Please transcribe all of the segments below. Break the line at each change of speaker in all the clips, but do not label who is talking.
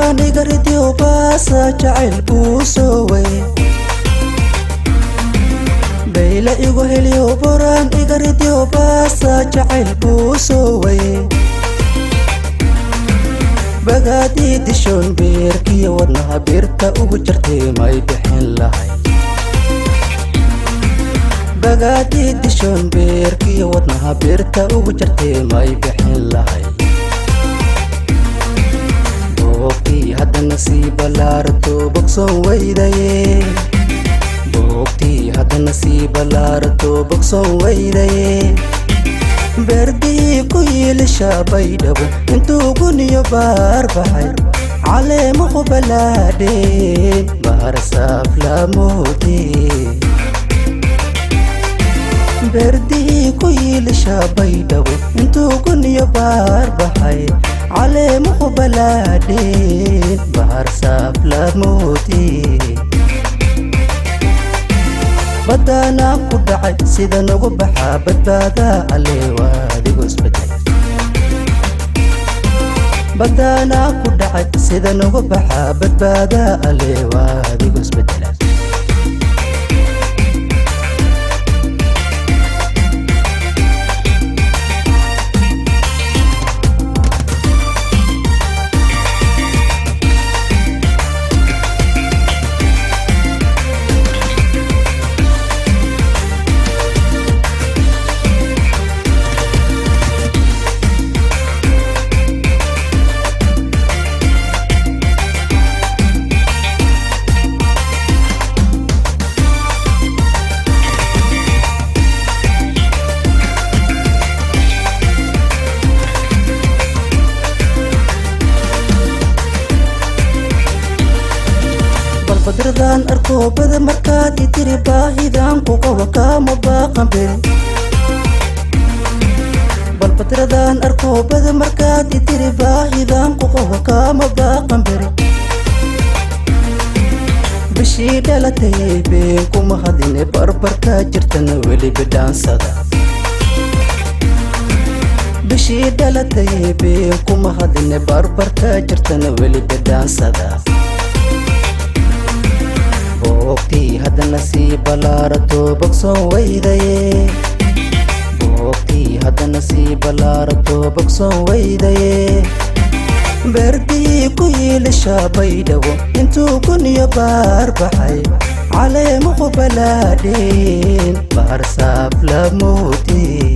boraan iga ridiyo baasa jacayl buu sooway bayla igu heliyo boraan iga ridiyo baasa jacayl buu sooway bagaadii dishoon beerkiyo wadnaha birta ugu jartay may bixin lahay bagaadii dishoon beerkiyo wadnaha birta ugu jartay may bixin lahay boogtii haddana sii ballaarato bogsoon weydaye boogtii haddana sii ballaarato bogsoon weydaye beerdii ku yiilisha baydhabo intuu guniyo baar baxay caleemahu balaadheen bahar saaflaamoodee beerdii ku yiilisha baydhabo intuu guniyo baar baxay caleemahu balaadheen bahar saaflaamoodee badana ku dhacay sida nagu baxaa badbaada alle waa adigu isbedel badana ku dhacay sida nagu baxaa badbaada alle waa adigu isbedel badradaan arkoobada markaad itiri baahidan ku qabo kaama baaqan beri bal badradaan arkoobada markaad itiri baahidan ku qabo kaama baaqan beri bishii dhalatay been kuma hadine barbarka jirtana weli bidhaansada bishii dhalatay been kuma hadine barbarka jirtana weli bidhaansada boogtii haddana sii ballaarato bogsoon weydaye boogtii haddana sii ballaarato bogsoon weydaye beerdii ku yiilisha baydhabo intuu guniyo baar baxay caleemahu balaadheen bahar saaflaamoodee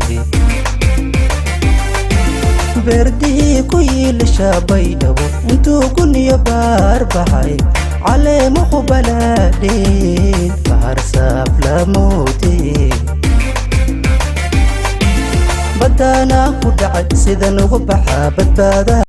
beerdii ku yiilisha baydhabo intuu guniyo baar baxay caleemahu balaadheen bahar saaflaamoodee badana ku dhacay sida nagu baxaa badbaada